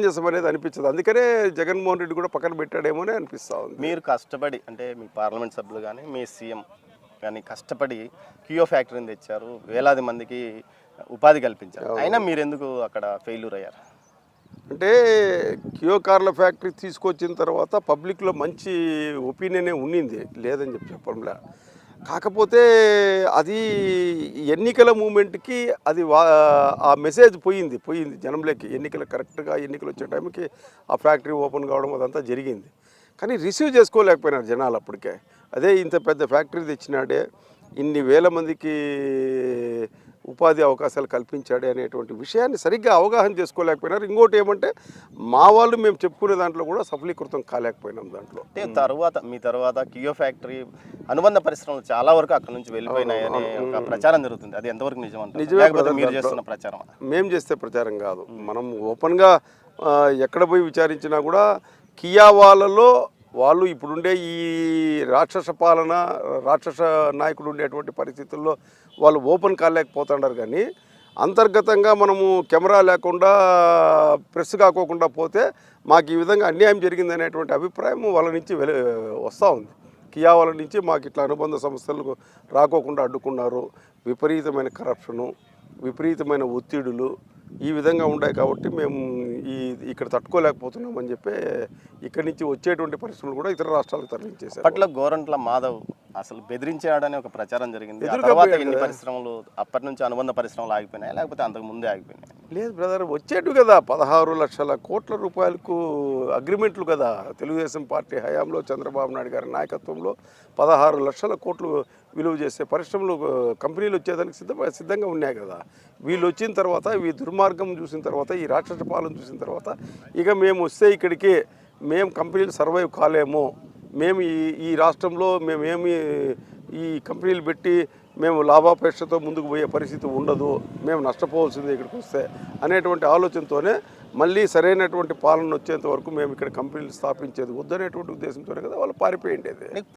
చేసామనేది అనిపించదు. అందుకనే జగన్మోహన్ రెడ్డి కూడా పక్కన పెట్టాడేమో అని అనిపిస్తూ ఉంది. మీరు కష్టపడి అంటే మీ పార్లమెంట్ సభ్యులు కానీ మీ సీఎం కానీ కష్టపడి కియో ఫ్యాక్టరీని తెచ్చారు, వేలాది మందికి ఉపాధి కల్పించారు. అయినా మీరు ఎందుకు అక్కడ ఫెయిల్యూర్ అయ్యారు? అంటే కియో కార్ల ఫ్యాక్టరీ తీసుకొచ్చిన తర్వాత పబ్లిక్లో మంచి ఒపీనియనే ఉండింది, లేదని చెప్పడంలే. కాకపోతే అది ఎన్నికల మూమెంట్కి అది ఆ మెసేజ్ పోయింది జనంలోకి. కరెక్ట్గా ఎన్నికలు వచ్చే టైంకి ఆ ఫ్యాక్టరీ ఓపెన్ కావడం అదంతా జరిగింది. కానీ రిసీవ్ చేసుకోలేకపోయినారు జనాలు అప్పటికే. అదే ఇంత పెద్ద ఫ్యాక్టరీ తెచ్చినాడే, ఇన్ని వేల మందికి ఉపాధి అవకాశాలు కల్పించాడే అనేటువంటి విషయాన్ని సరిగ్గా అవగాహన చేసుకోలేకపోయినారు. ఇంకోటి ఏమంటే మా వాళ్ళు మేము చెప్పుకునే దాంట్లో కూడా సఫలీకృతం కాలేకపోయినాం దాంట్లో. మీ తర్వాత కియో ఫ్యాక్టరీ అనుబంధ పరిశ్రమలు చాలా వరకు అక్కడ నుంచి వెళ్ళిపోయినాయని ఒక ప్రచారం జరుగుతుంది. అది ఎంతవరకు నిజమే? మీరు చేస్తున్న ప్రచారం? మేము చేస్తే ప్రచారం కాదు. మనం ఓపెన్గా ఎక్కడ పోయి విచారించినా కూడా కియా వాళ్ళు ఇప్పుడుండే ఈ రాక్షస పాలన, రాక్షస నాయకుడు ఉండేటువంటి పరిస్థితుల్లో వాళ్ళు ఓపెన్ కాలేకపోతున్నారు. కానీ అంతర్గతంగా మనము కెమెరా లేకుండా ప్రెస్ కాకోకుండా పోతే మాకు ఈ విధంగా అన్యాయం జరిగిందనేటువంటి అభిప్రాయం వాళ్ళ నుంచి వస్తూ ఉంది. కియా వాళ్ళ నుంచి మాకు ఇట్లా అనుబంధ సంస్థలకు రాకోకుండా అడ్డుకున్నారు, విపరీతమైన కరప్షను, విపరీతమైన ఒత్తిడులు ఈ విధంగా ఉన్నాయి. కాబట్టి మేము ఇక్కడ తట్టుకోలేకపోతున్నామని చెప్పి ఇక్కడి నుంచి వచ్చేటువంటి పరిశ్రమలు కూడా ఇతర రాష్ట్రాలకు తరలించేశారు. అప్పట్లో గోరంట్ల మాధవ్ అసలు బెదిరించాడని ఒక ప్రచారం జరిగింది. తర్వాత ఎన్ని పరిశ్రమలు అప్పటి నుంచి అనుబంధ పరిశ్రమలు ఆగిపోయినాయి, లేకపోతే అంతకు ముందే ఆగిపోయినాయి? లేదు బ్రదర్, వచ్చేటు కదా 16 లక్షల కోట్ల రూపాయలకు అగ్రిమెంట్లు కదా. తెలుగుదేశం పార్టీ హయాంలో చంద్రబాబు నాయుడు గారి నాయకత్వంలో 16 లక్షల కోట్లు విలువ చేసే పరిశ్రమలు, కంపెనీలు వచ్చేదానికి సిద్ధంగా ఉన్నాయి కదా. వీళ్ళు వచ్చిన తర్వాత, ఈ దుర్మార్గం చూసిన తర్వాత, ఈ రాక్షస పాలన చూసిన తర్వాత ఇక మేము వస్తే ఇక్కడికి మేము కంపెనీలు సర్వైవ్ కాలేము, మేము ఈ రాష్ట్రంలో మేమేమి ఈ కంపెనీలు పెట్టి మేము లాభాపేక్షతో ముందుకు పోయే పరిస్థితి ఉండదు, మేము నష్టపోవాల్సిందే ఇక్కడికి వస్తే అనేటువంటి ఆలోచనతోనే మళ్ళీ సరైనటువంటి పాలన వచ్చేంత వరకు మేము ఇక్కడ కంపెనీలు స్థాపించేది వద్దనేటువంటి ఉద్దేశంతోనే కదా వాళ్ళు పారిపోయి ఉండేది.